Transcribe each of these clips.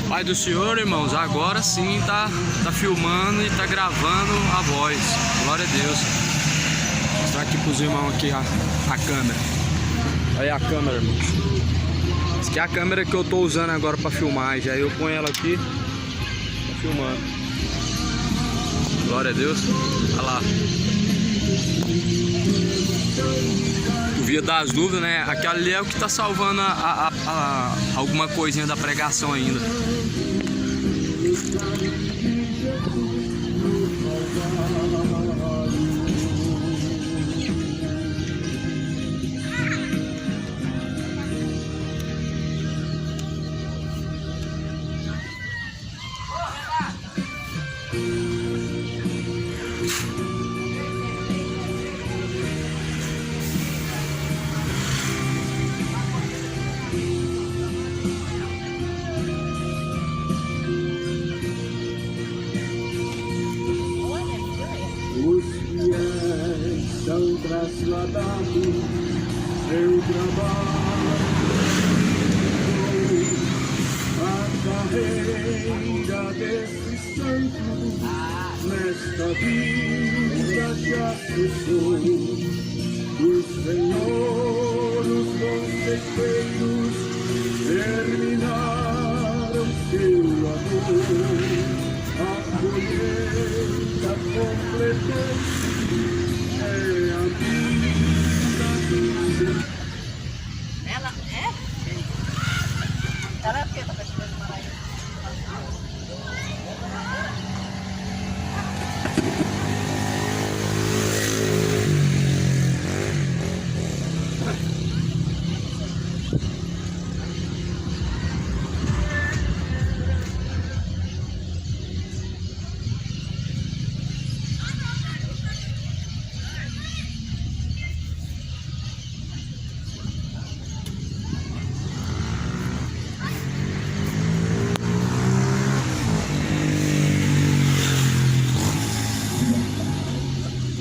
Pai do Senhor, irmãos, agora sim tá filmando e tá gravando a voz. Glória a Deus. Vou mostrar aqui pros irmãos aqui a câmera. Aí a câmera, irmãos. Essa aqui é a câmera que eu tô usando agora pra filmar. Já eu ponho ela aqui, tô filmando. Glória a Deus. Olha lá. O Via das Dúvidas, né? Aquela ali é o que tá salvando alguma coisinha da pregação ainda. Os fiéis são trasladados, seu trabalho, a carreira desses santos, nesta vida já cessou. O Senhor, os bons feitos, terminaram seu amor. A colheita completou-se, é a vida do Senhor. Ela é? Ela é o que? Tá fazendo uma live?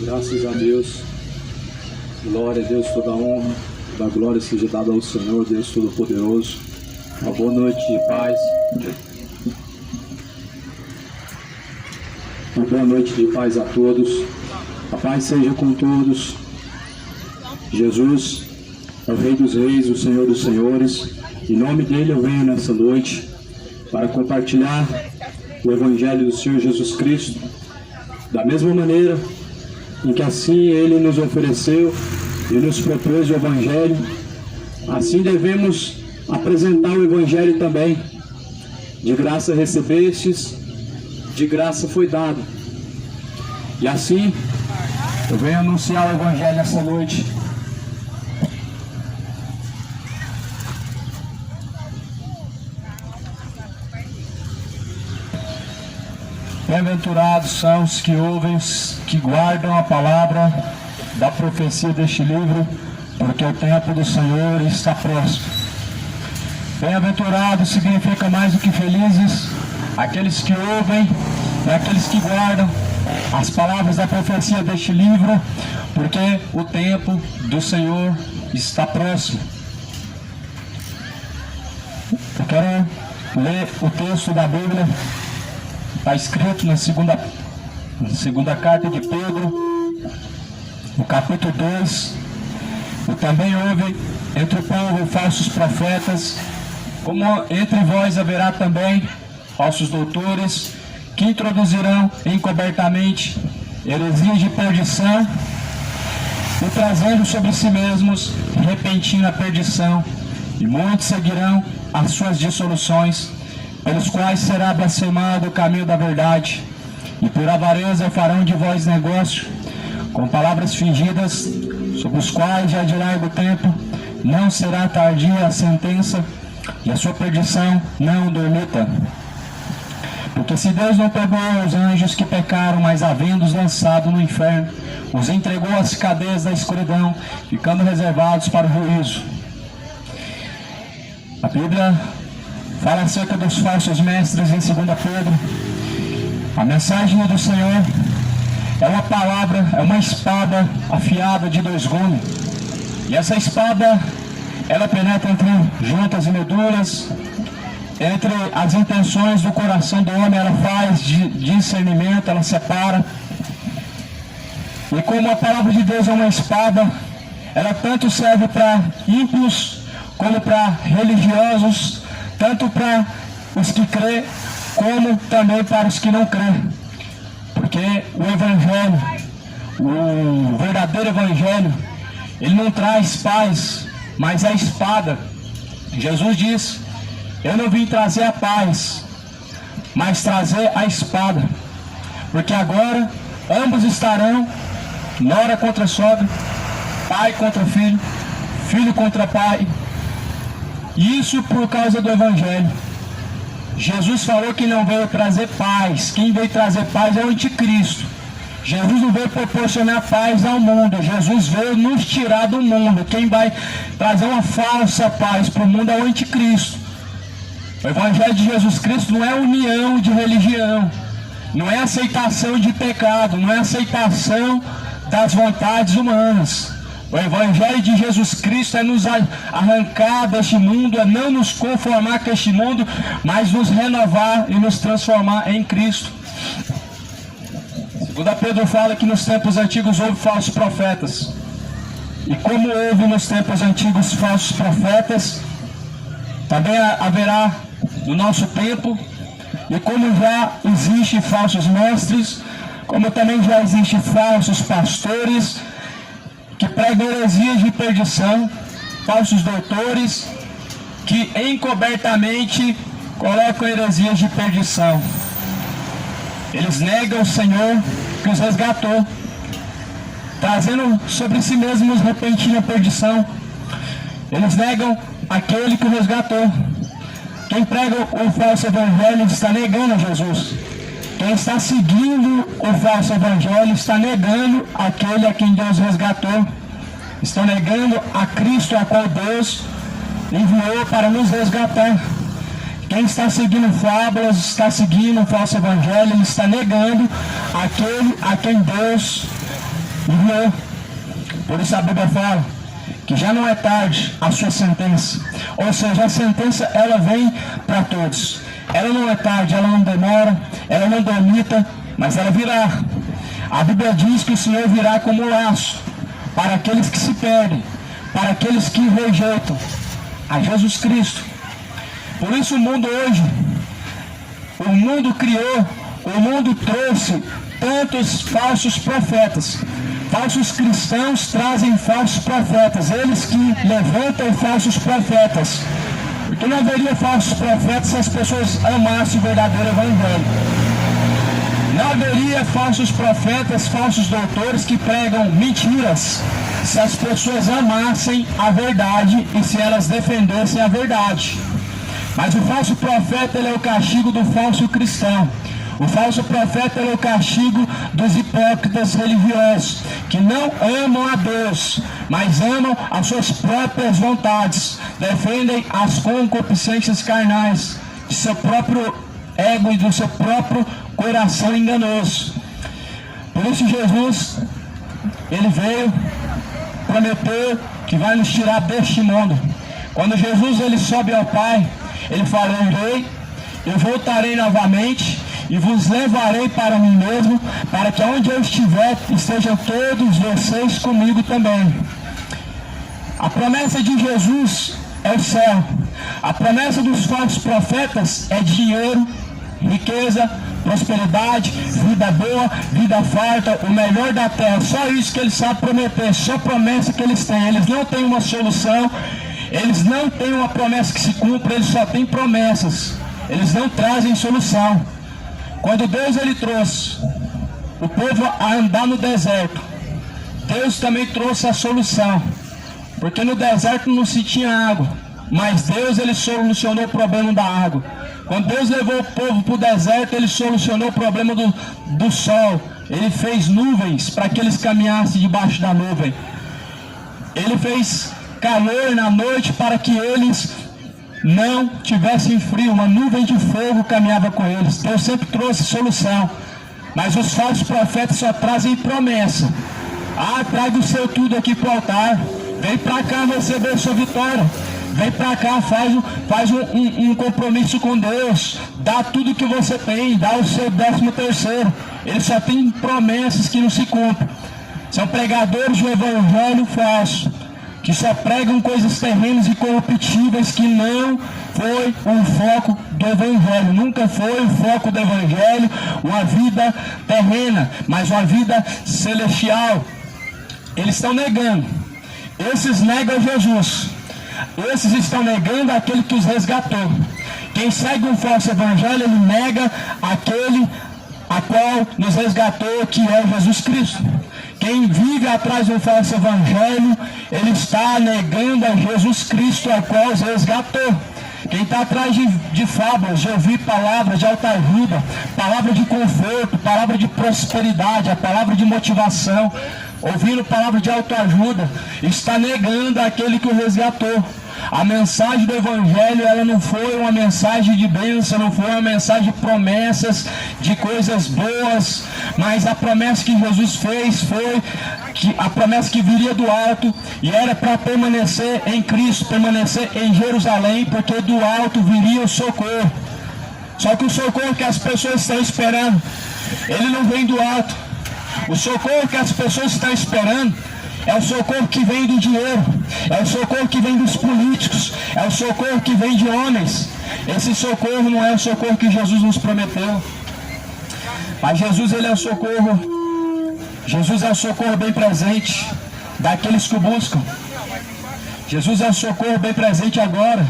Graças a Deus, glória a Deus, toda a honra, toda a glória seja dada ao Senhor, Deus Todo-Poderoso. Uma boa noite de paz. Uma boa noite de paz a todos. A paz seja com todos. Jesus é o Rei dos Reis, o Senhor dos Senhores. Em nome dele eu venho nessa noite para compartilhar o Evangelho do Senhor Jesus Cristo. Da mesma maneira em que assim Ele nos ofereceu e nos propôs o Evangelho, assim devemos apresentar o Evangelho também. De graça recebestes, de graça foi dado. E assim, eu venho anunciar o Evangelho essa noite. Bem-aventurados são os que ouvem, que guardam a palavra da profecia deste livro, porque o tempo do Senhor está próximo. Bem-aventurados significa mais do que felizes, aqueles que ouvem e aqueles que guardam as palavras da profecia deste livro, porque o tempo do Senhor está próximo. Eu quero ler o texto da Bíblia. Está escrito na segunda carta de Pedro, no capítulo 2. E também houve entre o povo falsos profetas, como entre vós haverá também falsos doutores, que introduzirão encobertamente heresias de perdição, e trazendo sobre si mesmos repentina perdição, e muitos seguirão as suas dissoluções, pelos quais será blasfemado o caminho da verdade, e por avareza farão de vós negócio, com palavras fingidas, sobre os quais já de largo tempo não será tardia a sentença, e a sua perdição não dormita. Porque se Deus não perdoou os anjos que pecaram, mas havendo-os lançado no inferno, os entregou às cadeias da escuridão, ficando reservados para o juízo. A Bíblia fala acerca dos falsos mestres em 2 Pedro. A mensagem do Senhor é uma palavra, é uma espada afiada de 2 gumes. E essa espada, ela penetra entre juntas e medulas, entre as intenções do coração do homem, ela faz discernimento, ela separa. E como a palavra de Deus é uma espada, ela tanto serve para ímpios como para religiosos, tanto para os que crê, como também para os que não crê. Porque o Evangelho, o verdadeiro Evangelho, ele não traz paz, mas a espada. Jesus diz: eu não vim trazer a paz, mas trazer a espada. Porque agora ambos estarão nora contra sogra, pai contra filho, filho contra pai. Isso por causa do Evangelho. Jesus falou que não veio trazer paz. Quem veio trazer paz é o anticristo. Jesus não veio proporcionar paz ao mundo. Jesus veio nos tirar do mundo. Quem vai trazer uma falsa paz para o mundo é o anticristo. O Evangelho de Jesus Cristo não é união de religião, não é aceitação de pecado, não é aceitação das vontades humanas. O Evangelho de Jesus Cristo é nos arrancar deste mundo, é não nos conformar com este mundo, mas nos renovar e nos transformar em Cristo. Segundo Pedro fala que nos tempos antigos houve falsos profetas. E como houve nos tempos antigos falsos profetas, também haverá no nosso tempo. E como já existe falsos mestres, como também já existe falsos pastores que pregam heresias de perdição, falsos doutores que encobertamente colocam heresias de perdição. Eles negam o Senhor que os resgatou, trazendo sobre si mesmos repentina perdição. Eles negam aquele que os resgatou. Quem prega o falso evangelho está negando a Jesus. Quem está seguindo o falso evangelho está negando aquele a quem Deus resgatou. Estão negando a Cristo a qual Deus enviou para nos resgatar. Quem está seguindo fábulas, está seguindo o falso evangelho, ele está negando aquele a quem Deus enviou. Por isso a Bíblia fala que já não é tarde a sua sentença. Ou seja, a sentença ela vem para todos. Ela não é tarde, ela não demora, ela não dormita, mas ela virá. A Bíblia diz que o Senhor virá como um laço para aqueles que se perdem, para aqueles que rejeitam a Jesus Cristo. Por isso o mundo hoje, o mundo criou, o mundo trouxe tantos falsos profetas. Falsos cristãos trazem falsos profetas, eles que levantam falsos profetas. Porque não haveria falsos profetas se as pessoas amassem o verdadeiro evangelho. Não haveria falsos profetas, falsos doutores que pregam mentiras se as pessoas amassem a verdade e se elas defendessem a verdade. Mas o falso profeta ele é o castigo do falso cristão. O falso profeta é o castigo dos hipócritas religiosos, que não amam a Deus, mas amam as suas próprias vontades, defendem as concupiscências carnais, de seu próprio ego e do seu próprio coração enganoso. Por isso Jesus, ele veio, prometeu que vai nos tirar deste mundo. Quando Jesus ele sobe ao Pai, ele fala: eu voltarei novamente e vos levarei para mim mesmo, para que onde eu estiver, estejam todos vocês comigo também. A promessa de Jesus é o céu. A promessa dos falsos profetas é dinheiro, riqueza, prosperidade, vida boa, vida farta, o melhor da terra. Só isso que eles sabem prometer, só promessa que eles têm. Eles não têm uma solução, eles não têm uma promessa que se cumpra, eles só têm promessas. Eles não trazem solução. Quando Deus ele trouxe o povo a andar no deserto, Deus também trouxe a solução. Porque no deserto não se tinha água, mas Deus ele solucionou o problema da água. Quando Deus levou o povo para o deserto, ele solucionou o problema do sol. Ele fez nuvens para que eles caminhassem debaixo da nuvem. Ele fez calor na noite para que eles não tivessem frio. Uma nuvem de fogo caminhava com eles. Deus sempre trouxe solução. Mas os falsos profetas só trazem promessa. Ah, traga o seu tudo aqui para o altar. Vem para cá receber sua vitória. Vem para cá, faz um compromisso com Deus. Dá tudo que você tem, dá o seu 13º. Ele só tem promessas que não se cumprem. São pregadores do evangelho falso, que só pregam coisas terrenas e corruptíveis, que não foi o foco do evangelho. Nunca foi o foco do evangelho uma vida terrena, mas uma vida celestial. Eles estão negando. Esses negam Jesus. Esses estão negando aquele que os resgatou. Quem segue um falso evangelho, ele nega aquele a qual nos resgatou, que é Jesus Cristo. Quem vive atrás de um falso evangelho, ele está negando a Jesus Cristo, a qual os resgatou. Quem está atrás de fábulas, de ouvir palavras de alta ajuda, palavra de conforto, palavra de prosperidade, a palavra de motivação, ouvindo palavra de autoajuda, está negando aquele que o resgatou. A mensagem do Evangelho, ela não foi uma mensagem de bênção, não foi uma mensagem de promessas, de coisas boas, mas a promessa que Jesus fez foi a promessa que viria do alto, e era para permanecer em Cristo, permanecer em Jerusalém, porque do alto viria o socorro. Só que o socorro que as pessoas estão esperando, ele não vem do alto. O socorro que as pessoas estão esperando é o socorro que vem do dinheiro, é o socorro que vem dos políticos, é o socorro que vem de homens. Esse socorro não é o socorro que Jesus nos prometeu. Mas Jesus, ele é o socorro. Jesus é o socorro bem presente daqueles que o buscam. Jesus é o socorro bem presente agora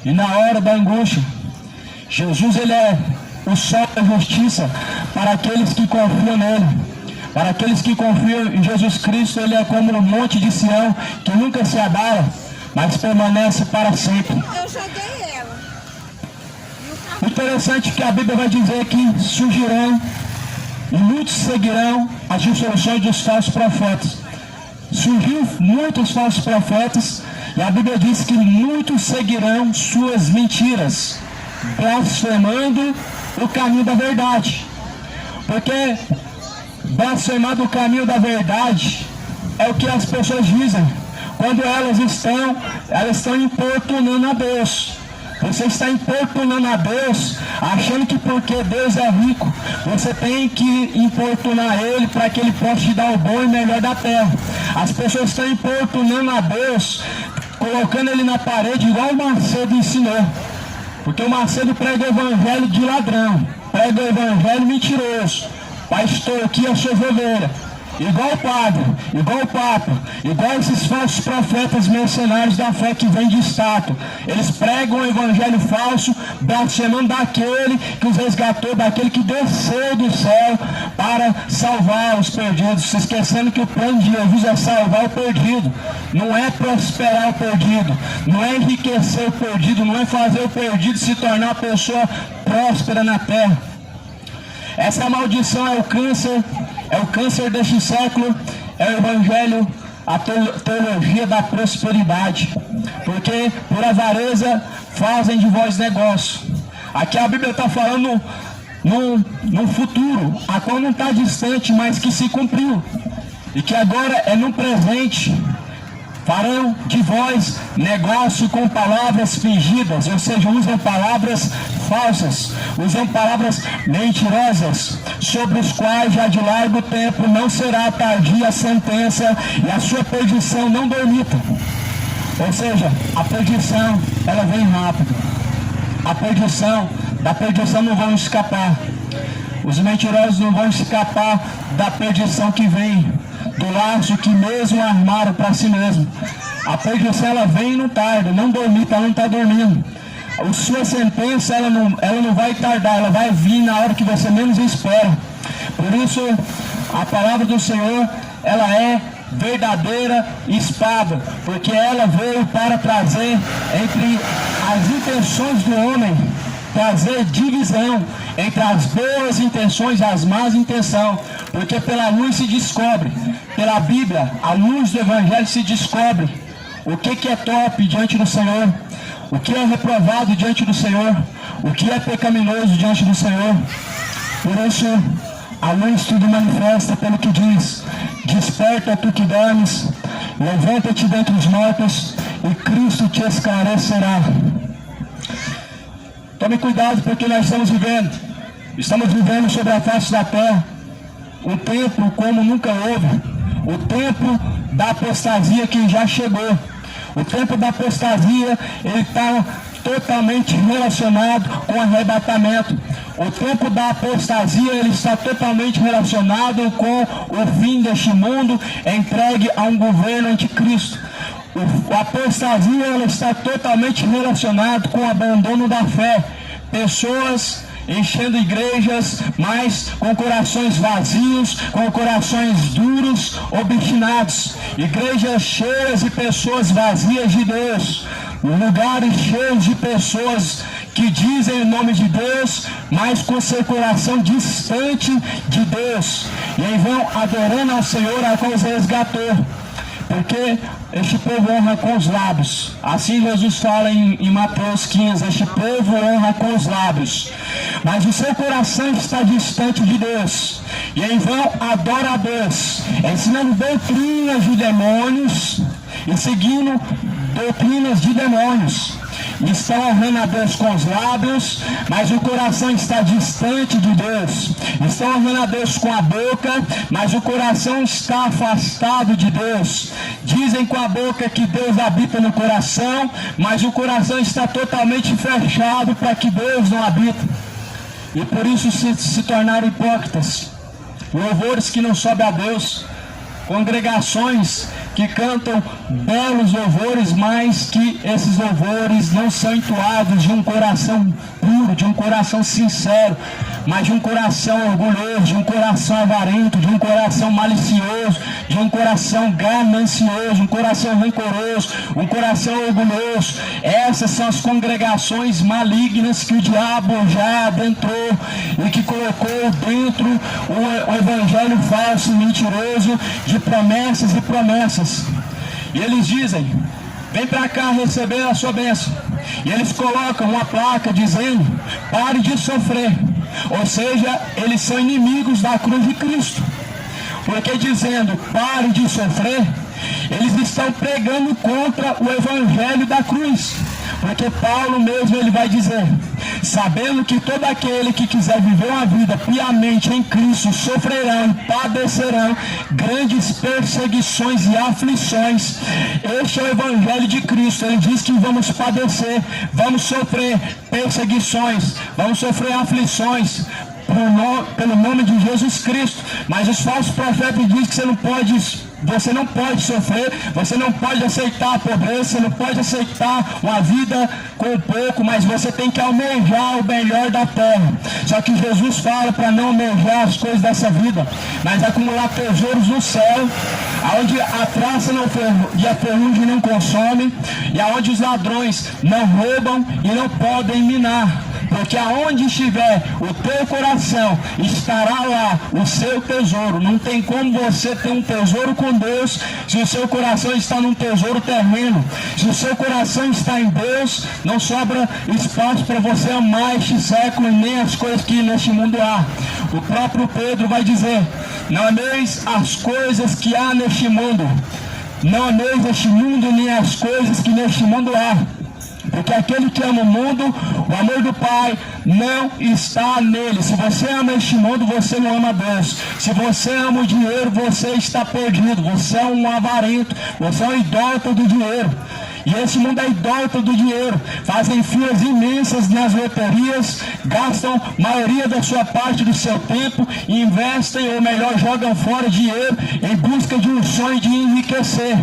e na hora da angústia. Jesus, ele é o sol da justiça para aqueles que confiam nele. Para aqueles que confiam em Jesus Cristo, ele é como um monte de Sião que nunca se abala, mas permanece para sempre. Eu joguei ela. O interessante é que a Bíblia vai dizer que surgirão e muitos seguirão as dissoluções dos falsos profetas. Surgiu muitos falsos profetas e a Bíblia diz que muitos seguirão suas mentiras, blasfemando o caminho da verdade. Porque blasfemar o caminho da verdade é o que as pessoas dizem quando elas estão importunando a Deus. Você está importunando a Deus, achando que porque Deus é rico, você tem que importunar Ele para que Ele possa te dar o bom e melhor da terra. As pessoas estão importunando a Deus, colocando Ele na parede, igual o Macedo ensinou. Porque o Macedo prega o evangelho de ladrão, prega o evangelho mentiroso. Pastor, aqui é a sua ovelha. Igual o padre, igual o papa, igual esses falsos profetas mercenários da fé que vêm de estátua. Eles pregam o evangelho falso, blasfemando daquele que os resgatou, daquele que desceu do céu para salvar os perdidos, se esquecendo que o plano de Jesus é salvar o perdido, não é prosperar o perdido, não é enriquecer o perdido, não é fazer o perdido se tornar uma pessoa próspera na terra. Essa maldição é o câncer deste século, é o evangelho, a teologia da prosperidade. Porque por avareza fazem de vós negócio. Aqui a Bíblia está falando num futuro, a qual não está distante, mas que se cumpriu. E que agora é no presente. Farão de vós negócio com palavras fingidas, ou seja, usam palavras falsas, usam palavras mentirosas, sobre os quais já de largo tempo não será tardia a sentença e a sua perdição não dormita. Ou seja, a perdição, ela vem rápido. Da perdição não vão escapar. Os mentirosos não vão escapar da perdição que vem, do laço que mesmo armaram para si mesmo. A perdição, ela vem e não tarda, não dormita, ela não está dormindo. A sua sentença, ela não vai tardar, ela vai vir na hora que você menos espera. Por isso, a palavra do Senhor, ela é verdadeira espada, porque ela veio para trazer entre as intenções do homem, trazer divisão entre as boas intenções e as más intenções, porque pela luz se descobre, pela Bíblia, a luz do Evangelho se descobre o que é top diante do Senhor, o que é reprovado diante do Senhor, o que é pecaminoso diante do Senhor. Por isso, a luz tudo manifesta pelo que diz: desperta tu que dormes, levanta-te dentre os mortos e Cristo te esclarecerá. Tome cuidado, porque nós estamos vivendo sobre a face da terra um tempo como nunca houve, o tempo da apostasia que já chegou. O tempo da apostasia, ele está totalmente relacionado com o arrebatamento. O tempo da apostasia, ele está totalmente relacionado com o fim deste mundo entregue a um governo anticristo. A apostasia, ela está totalmente relacionada com o abandono da fé. Pessoas enchendo igrejas, mas com corações vazios, com corações duros, obstinados. Igrejas cheias de pessoas vazias de Deus. Lugares cheios de pessoas que dizem o nome de Deus, mas com seu coração distante de Deus. E aí vão adorando ao Senhor, a qual os resgatou. Porque este povo honra com os lábios. Assim Jesus fala em Mateus 15, este povo honra com os lábios, mas o seu coração está distante de Deus. E em vão adora a Deus, ensinando doutrinas de demônios e seguindo doutrinas de demônios. Estão honrando a Deus com os lábios, mas o coração está distante de Deus. Estão honrando a Deus com a boca, mas o coração está afastado de Deus. Dizem com a boca que Deus habita no coração, mas o coração está totalmente fechado para que Deus não habita. E por isso se tornaram hipócritas. Louvores que não sobem a Deus. Congregações que cantam belos louvores, mas que esses louvores não são entoados de um coração puro, de um coração sincero, mas de um coração orgulhoso, de um coração avarento, de um coração malicioso, de um coração ganancioso, um coração rancoroso, um coração orgulhoso. Essas são as congregações malignas que o diabo já adentrou e que colocou dentro o evangelho falso e mentiroso de promessas e promessas. E eles dizem: vem para cá receber a sua bênção. E eles colocam uma placa dizendo: pare de sofrer. Ou seja, eles são inimigos da cruz de Cristo. Porque dizendo pare de sofrer, eles estão pregando contra o evangelho da cruz. Porque Paulo mesmo, ele vai dizer: sabendo que todo aquele que quiser viver uma vida piamente em Cristo sofrerão e padecerão grandes perseguições e aflições. Este é o evangelho de Cristo. Ele diz que vamos padecer, vamos sofrer perseguições, vamos sofrer aflições pelo nome de Jesus Cristo. Mas os falsos profetas dizem que você não pode sofrer, você não pode aceitar a pobreza, você não pode aceitar uma vida com pouco, mas você tem que almejar o melhor da terra. Só que Jesus fala para não almejar as coisas dessa vida, mas acumular tesouros no céu, onde a traça e a ferrugem não consomem, e aonde os ladrões não roubam e não podem minar. Porque aonde estiver o teu coração, estará lá o seu tesouro. Não tem como você ter um tesouro com Deus se o seu coração está num tesouro terreno. Se o seu coração está em Deus, não sobra espaço para você amar este século e nem as coisas que neste mundo há. O próprio Pedro vai dizer: não ameis as coisas que há neste mundo. Não ameis este mundo nem as coisas que neste mundo há. Porque aquele que ama o mundo, o amor do Pai não está nele. Se você ama este mundo, você não ama Deus. Se você ama o dinheiro, você está perdido. Você é um avarento, você é um idólatra do dinheiro. E esse mundo é idólatra do dinheiro. Fazem filas imensas nas loterias, gastam a maioria da sua parte do seu tempo, investem, ou melhor, jogam fora dinheiro em busca de um sonho de enriquecer.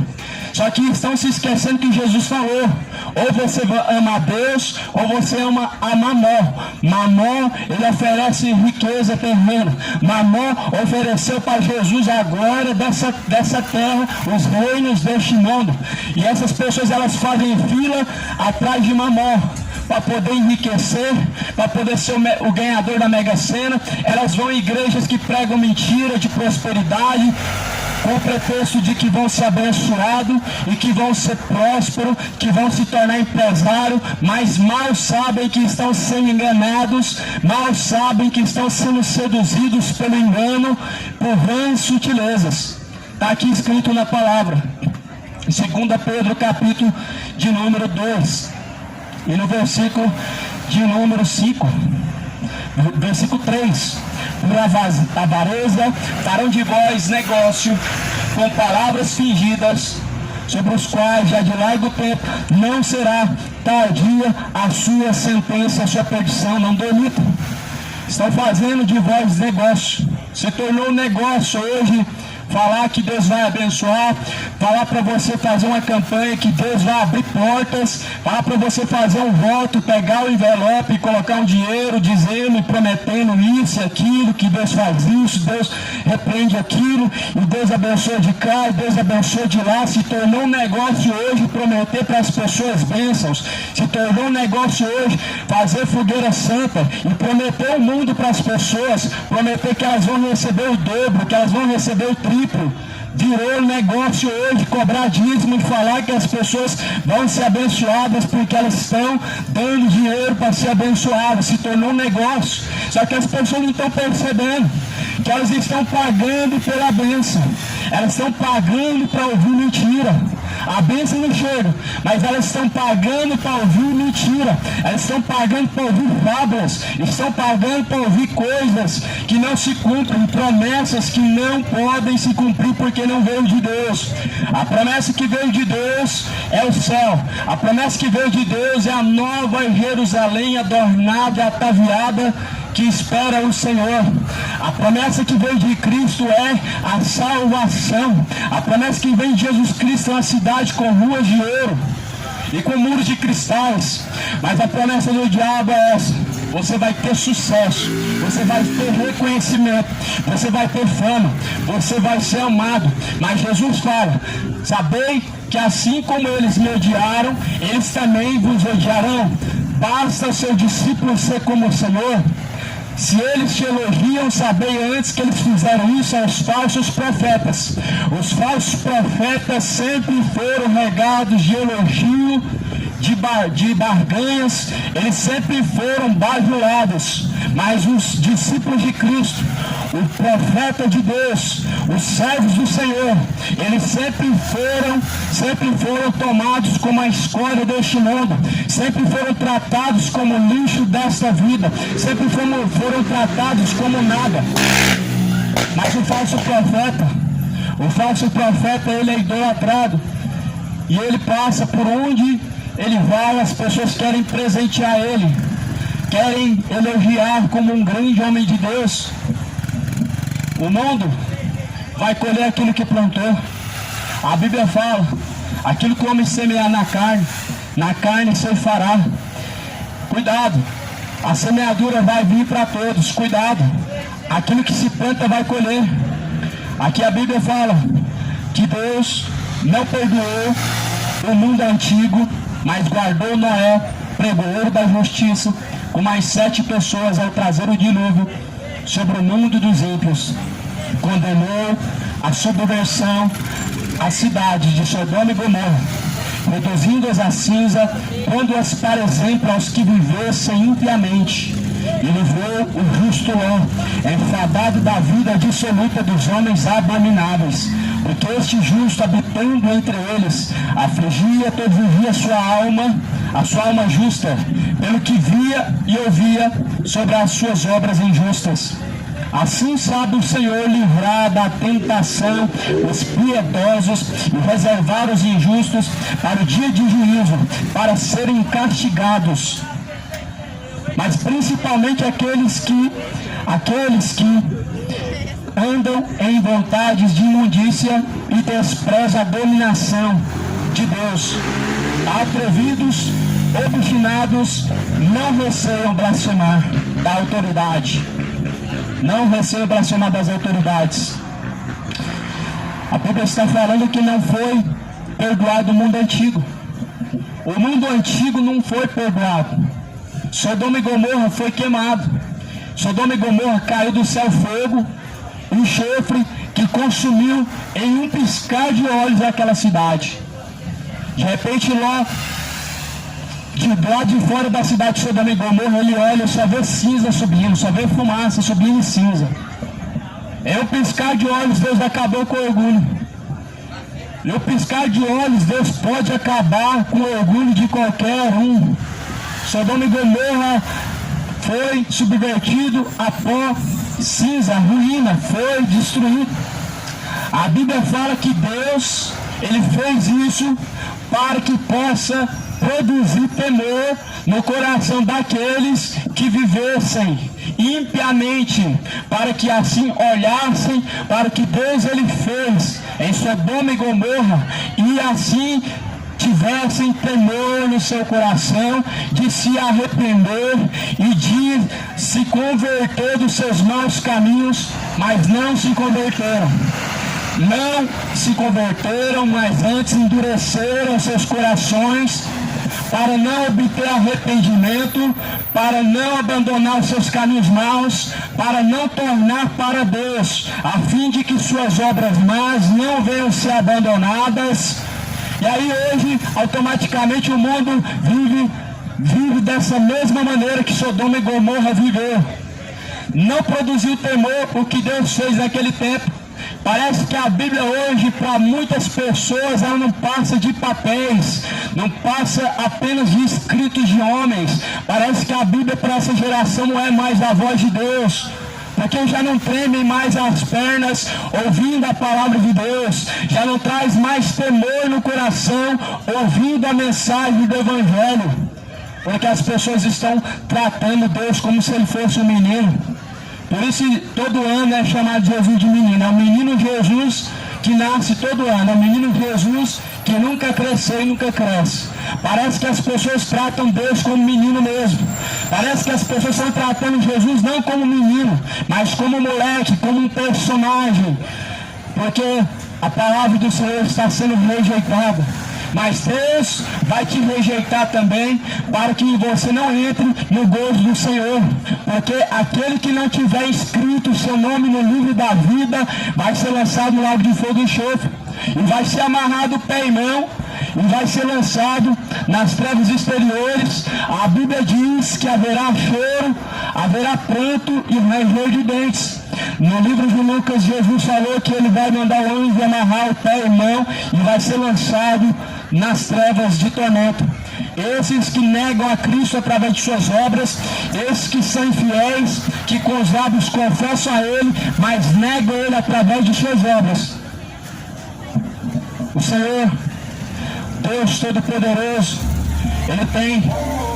Só que estão se esquecendo que Jesus falou: ou você ama a Deus, ou você ama a Mamó. Mamó, ele oferece riqueza terrena. Mamó ofereceu para Jesus a glória dessa terra, os reinos deste mundo. E essas pessoas, elas fazem fila atrás de Mamó, para poder enriquecer, para poder ser o ganhador da Mega Sena. Elas vão em igrejas que pregam mentira de prosperidade, com o pretexto de que vão ser abençoados e que vão ser prósperos, que vão se tornar empresários, mas mal sabem que estão sendo enganados, mal sabem que estão sendo seduzidos pelo engano, por vãs sutilezas. Está aqui escrito na palavra. Em 2 Pedro, capítulo de número 2, e no versículo de número 5, versículo 3: por avareza farão de vós negócio com palavras fingidas, sobre os quais já de largo tempo não será tardia a sua sentença, a sua perdição. Não dormitam. Estão fazendo de vós negócio. Se tornou um negócio hoje falar que Deus vai abençoar, falar para você fazer uma campanha que Deus vai abrir portas, falar para você fazer um voto, pegar o envelope e colocar um dinheiro dizendo e prometendo isso e aquilo, que Deus faz isso, Deus repreende aquilo, e Deus abençoa de cá, e Deus abençoa de lá. Se tornou um negócio hoje prometer para as pessoas bênçãos, se tornou um negócio hoje fazer fogueira santa e prometer o mundo para as pessoas, prometer que elas vão receber o dobro, que elas vão receber o triplo. Virou negócio hoje cobrar dízimo e falar que as pessoas vão ser abençoadas porque elas estão dando dinheiro para ser abençoadas. Se tornou um negócio. Só que as pessoas não estão percebendo que elas estão pagando pela bênção. Elas estão pagando para ouvir mentira. A bênção não chega, mas elas estão pagando para ouvir mentira. Elas estão pagando para ouvir fábulas. Estão pagando para ouvir coisas que não se cumprem, promessas que não podem se cumprir porque não veio de Deus. A promessa que veio de Deus é o céu. A promessa que veio de Deus é a nova Jerusalém adornada e ataviada que espera o Senhor. A promessa que veio de Cristo é a salvação. A promessa que vem de Jesus Cristo é uma cidade com ruas de ouro e com muros de cristais. Mas a promessa do diabo é essa: você vai ter sucesso, você vai ter reconhecimento, você vai ter fama, você vai ser amado. Mas Jesus fala: sabei que assim como eles me odiaram, eles também vos odiarão. Basta o seu discípulo ser como o Senhor. Se eles te elogiam, sabei antes que eles fizeram isso aos falsos profetas. Os falsos profetas sempre foram regados de elogio, de barganhas, eles sempre foram bajulados. Mas os discípulos de Cristo, o profeta de Deus, os servos do Senhor, eles sempre foram tomados como a escória deste mundo, sempre foram tratados como lixo desta vida, sempre foram tratados como nada. Mas o falso profeta, ele é idolatrado, e ele passa por onde ele vai, as pessoas querem presentear ele, querem elogiar como um grande homem de Deus. O mundo vai colher aquilo que plantou. A Bíblia fala: aquilo que o homem semear na carne ceifará. Cuidado, a semeadura vai vir para todos. Cuidado, aquilo que se planta vai colher. Aqui a Bíblia fala que Deus não perdoou o mundo antigo, mas guardou Noé, pregoeiro da justiça, com mais 7 pessoas ao trazer o dilúvio sobre o mundo dos ímpios. Condenou a subversão, a cidade de Sodoma e Gomorra, reduzindo-as a cinza, pondo-as para exemplo aos que vivessem impiamente. E livrou o justo Ló, enfadado da vida dissoluta dos homens abomináveis, porque este justo, habitando entre eles, afligia todavia a sua alma justa, pelo que via e ouvia sobre as suas obras injustas. Assim sabe o Senhor livrar da tentação os piedosos e reservar os injustos para o dia de juízo, para serem castigados. Mas principalmente aqueles que andam em vontades de imundícia e desprezam a dominação de Deus. Atrevidos, obstinados, não receiam blasfemar da autoridade. Não receiam blasfemar das autoridades. A Bíblia está falando que não foi perdoado o mundo antigo. O mundo antigo não foi perdoado. Sodoma e Gomorra foi queimado. Sodoma e Gomorra caiu do céu fogo, enxofre que consumiu em um piscar de olhos aquela cidade. De repente Ló, de lá de fora da cidade de Sodoma e Gomorra, ele olha e só vê cinza subindo, só vê fumaça subindo em cinza. É um piscar de olhos, Deus acabou com o orgulho. E o piscar de olhos, Deus pode acabar com o orgulho de qualquer um. Sodoma e Gomorra foi subvertido a pó, cinza, ruína, foi destruído. A Bíblia fala que Deus, Ele fez isso para que possa produzir temor no coração daqueles que vivessem impiamente, para que assim olhassem para o que Deus Ele fez em Sodoma e Gomorra e assim tivessem temor no seu coração de se arrepender e de se converter dos seus maus caminhos, mas não se converteram. Não se converteram, mas antes endureceram seus corações para não obter arrependimento, para não abandonar os seus caminhos maus, para não tornar para Deus, a fim de que suas obras más não venham ser abandonadas. E aí hoje, automaticamente o mundo vive dessa mesma maneira que Sodoma e Gomorra viveu. Não produziu temor o que Deus fez naquele tempo. Parece que a Bíblia hoje, para muitas pessoas, ela não passa de papéis, não passa apenas de escritos de homens. Parece que a Bíblia para essa geração não é mais a voz de Deus, porque já não tremem mais as pernas ouvindo a palavra de Deus, já não traz mais temor no coração ouvindo a mensagem do Evangelho, porque as pessoas estão tratando Deus como se Ele fosse um menino. Por isso todo ano é chamado Jesus de menino. É o menino Jesus que nasce todo ano. É o menino Jesus que nunca cresceu e nunca cresce. Parece que as pessoas tratam Deus como menino mesmo. Parece que as pessoas estão tratando Jesus não como menino, mas como moleque, como um personagem. Porque a palavra do Senhor está sendo rejeitada. Mas Deus vai te rejeitar também para que você não entre no gozo do Senhor. Porque aquele que não tiver escrito o seu nome no livro da vida vai ser lançado no lago de fogo e enxofre. E vai ser amarrado pé e mão e vai ser lançado nas trevas exteriores. A Bíblia diz que haverá choro, haverá pranto e ranger de dentes. No livro de Lucas, Jesus falou que Ele vai mandar o anjo amarrar o pé e mão e vai ser lançado nas trevas de tormento. Esses que negam a Cristo através de suas obras, esses que são infiéis, que com os lábios confessam a Ele, mas negam Ele através de suas obras. O Senhor, Deus Todo-Poderoso, Ele tem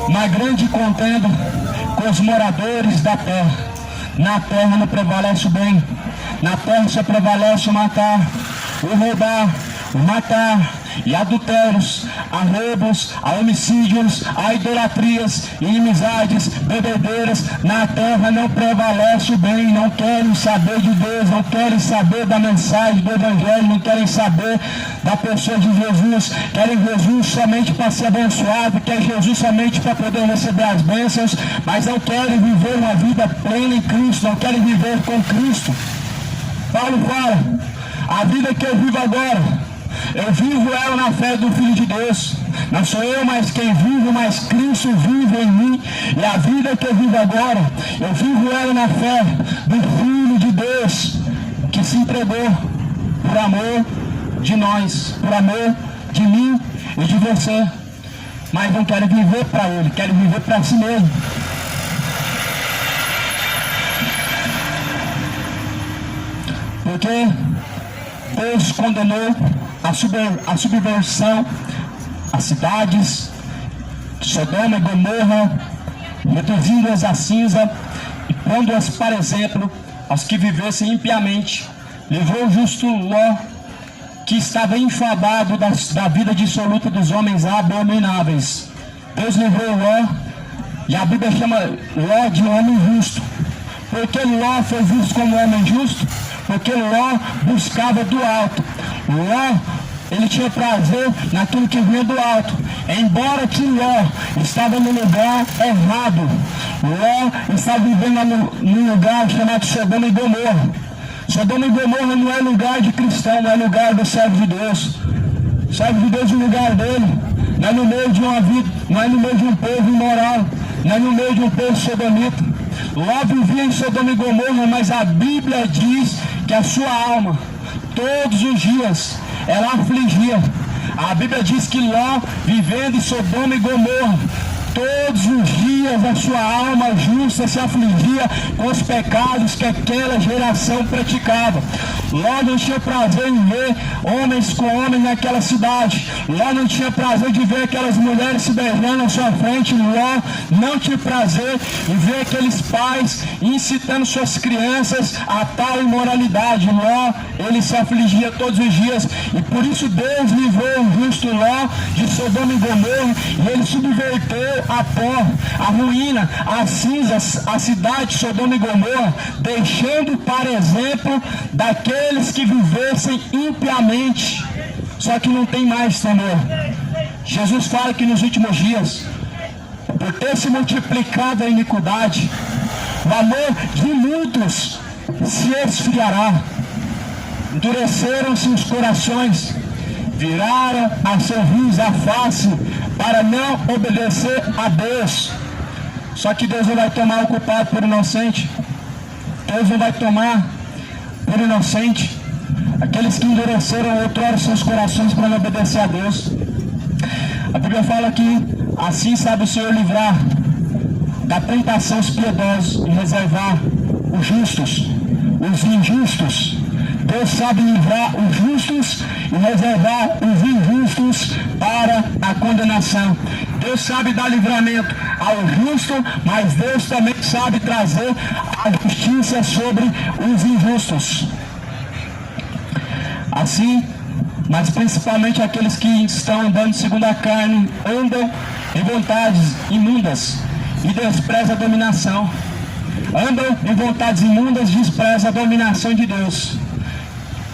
uma grande contenda com os moradores da terra. Na terra não prevalece o bem, na terra só prevalece o matar, o roubar, o matar, e adultérios, a roubos, a homicídios, a idolatrias, inimizades, bebedeiras. Na terra não prevalece o bem, não querem saber de Deus, não querem saber da mensagem do Evangelho, não querem saber da pessoa de Jesus, querem Jesus somente para ser abençoado, querem Jesus somente para poder receber as bênçãos, mas não querem viver uma vida plena em Cristo, não querem viver com Cristo. Paulo fala, a vida que eu vivo agora, eu vivo ela na fé do Filho de Deus. Não sou eu mais quem vivo, mas Cristo vive em mim. E a vida que eu vivo agora, eu vivo ela na fé do Filho de Deus, que se entregou por amor de nós, por amor de mim e de você. Mas não quero viver para Ele, quero viver para si mesmo. Porque Deus condenou a subversão, as cidades, Sodoma e Gomorra, reduzindo-as a cinza e pondo-as para exemplo aos que vivessem impiamente. Livrou o justo Ló, que estava enfadado da vida dissoluta dos homens abomináveis. Deus livrou Ló, e a Bíblia chama Ló de homem justo. Por que Ló foi visto como homem justo? Porque Ló buscava do alto. Ló, ele tinha prazer naquilo que vinha do alto. Embora que Ló estava no lugar errado, Ló estava vivendo num lugar chamado Sodoma e Gomorra. Sodoma e Gomorra não é lugar de cristão, não é lugar do servo de Deus. O servo de Deus é o lugar dele. Não é no meio de uma vida, não é no meio de um povo imoral, não é no meio de um povo sodomita. Ló vivia em Sodoma e Gomorra, mas a Bíblia diz que a sua alma, todos os dias, ela afligia. A Bíblia diz que Ló, vivendo em Sodoma e Gomorra, todos os dias a sua alma justa se afligia com os pecados que aquela geração praticava. Ló não tinha prazer em ver homens com homens naquela cidade. Ló não tinha prazer de ver aquelas mulheres se beijando à sua frente. Ló não tinha prazer em ver aqueles pais incitando suas crianças a tal imoralidade. Ló, ele se afligia todos os dias, e por isso Deus livrou o justo Ló de Sodoma e Gomorra, e ele subverteu a pó, a ruína, as cinzas, a cidade de Sodoma e Gomorra, deixando para exemplo daqueles que vivessem impiamente. Só que não tem mais temor. Jesus fala que nos últimos dias, por ter se multiplicado a iniquidade, o amor de muitos se esfriará. Endureceram-se os corações, viraram a sorriso a face para não obedecer a Deus. Só que Deus não vai tomar o culpado por inocente. Deus não vai tomar por inocente aqueles que endureceram outrora seus corações para não obedecer a Deus. A Bíblia fala que assim sabe o Senhor livrar da tentação os piedosos e reservar os justos, os injustos. Deus sabe livrar os justos e reservar os injustos para a condenação. Deus sabe dar livramento ao justo, mas Deus também sabe trazer a justiça sobre os injustos. Assim, mas principalmente aqueles que estão andando segundo a carne, andam em vontades imundas e desprezam a dominação. Andam em vontades imundas e desprezam a dominação de Deus.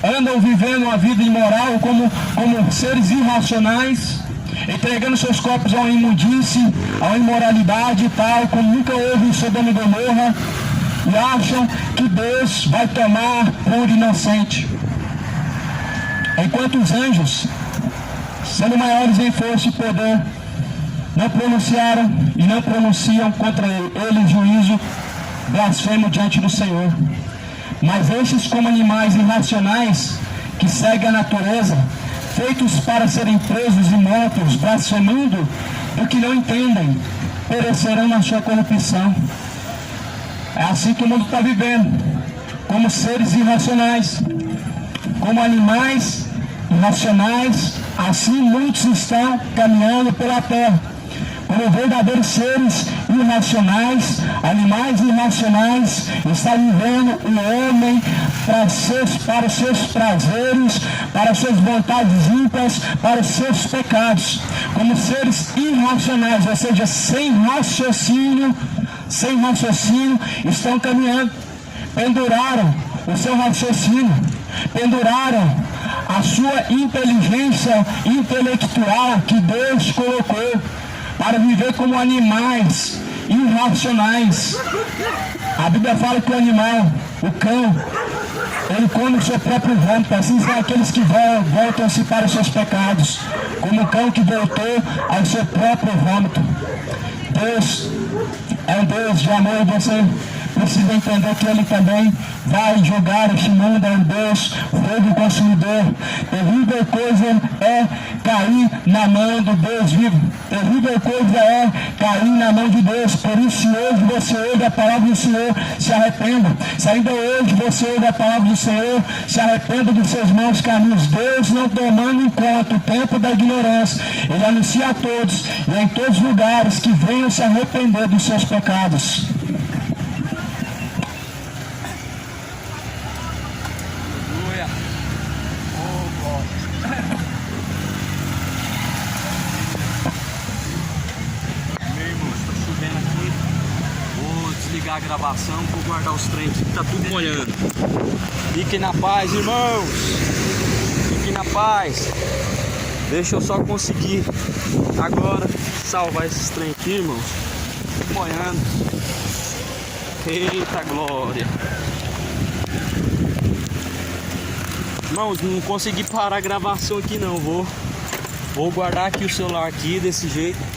Andam vivendo uma vida imoral como seres irracionais, entregando seus corpos à imundície, à imoralidade e tal, como nunca houve em Sodoma e Gomorra, e acham que Deus vai tomar por inocente. Enquanto os anjos, sendo maiores em força e poder, não pronunciaram e não pronunciam contra ele juízo blasfemo diante do Senhor. Mas estes, como animais irracionais que seguem a natureza, feitos para serem presos e mortos, blasfemando do que não entendem, perecerão na sua corrupção. É assim que o mundo está vivendo, como seres irracionais, como animais irracionais. Assim muitos estão caminhando pela terra, como verdadeiros seres irracionais, animais irracionais, está vivendo o homem para os seus prazeres, para as suas vontades ímpias, para os seus pecados, como seres irracionais, ou seja, sem raciocínio, estão caminhando. Penduraram o seu raciocínio, penduraram a sua inteligência intelectual que Deus colocou para viver como animais irracionais. A Bíblia fala que o animal, o cão, ele come o seu próprio vômito. Assim são aqueles que voltam-se para os seus pecados, como o cão que voltou ao seu próprio vômito. Deus é um Deus de amor, e você precisa entender que Ele também vai julgar este mundo. É um Deus fogo consumidor. Terrível coisa é cair na mão do Deus vivo. Terrível coisa é cair na mão de Deus. Por isso, se hoje você ouve a palavra do Senhor, se arrependa. Se ainda hoje você ouve a palavra do Senhor, se arrependa dos seus maus caminhos. Deus não tomando em conta o tempo da ignorância, Ele anuncia a todos e em todos os lugares que venham se arrepender dos seus pecados. A gravação, vou guardar os trem aqui que tá tudo molhando. Fiquem na paz, irmãos. Fiquem na paz. Deixa eu só conseguir agora salvar esses trem aqui, irmãos. Tudo molhando. Eita glória. Irmãos, não consegui parar a gravação aqui não. Vou guardar aqui o celular aqui desse jeito.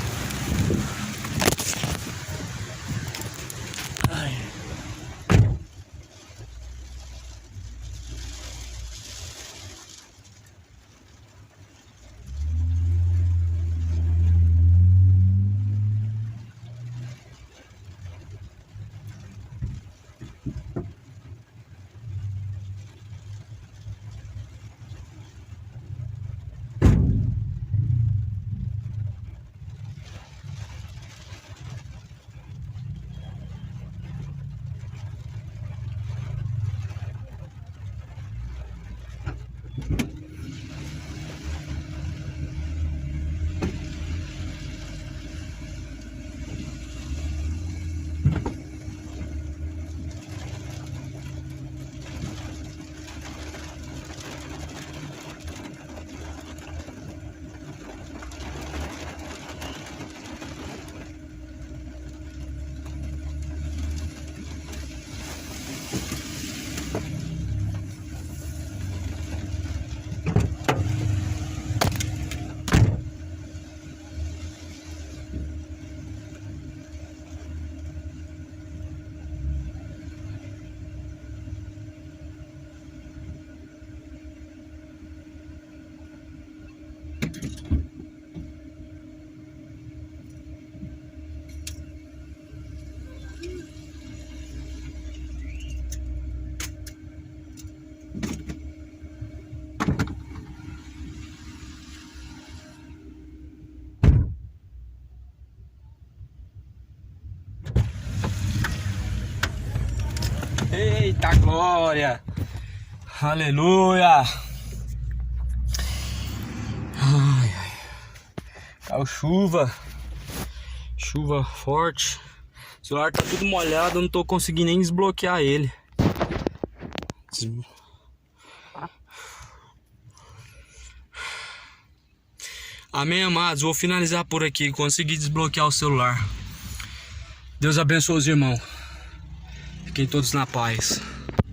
Eita glória! Aleluia! Ai, ai. Caiu chuva. Chuva forte. O celular tá tudo molhado, eu não tô conseguindo nem desbloquear ele. Amém, amados. Vou finalizar por aqui. Consegui desbloquear o celular. Deus abençoe os irmãos. Fiquem todos na paz.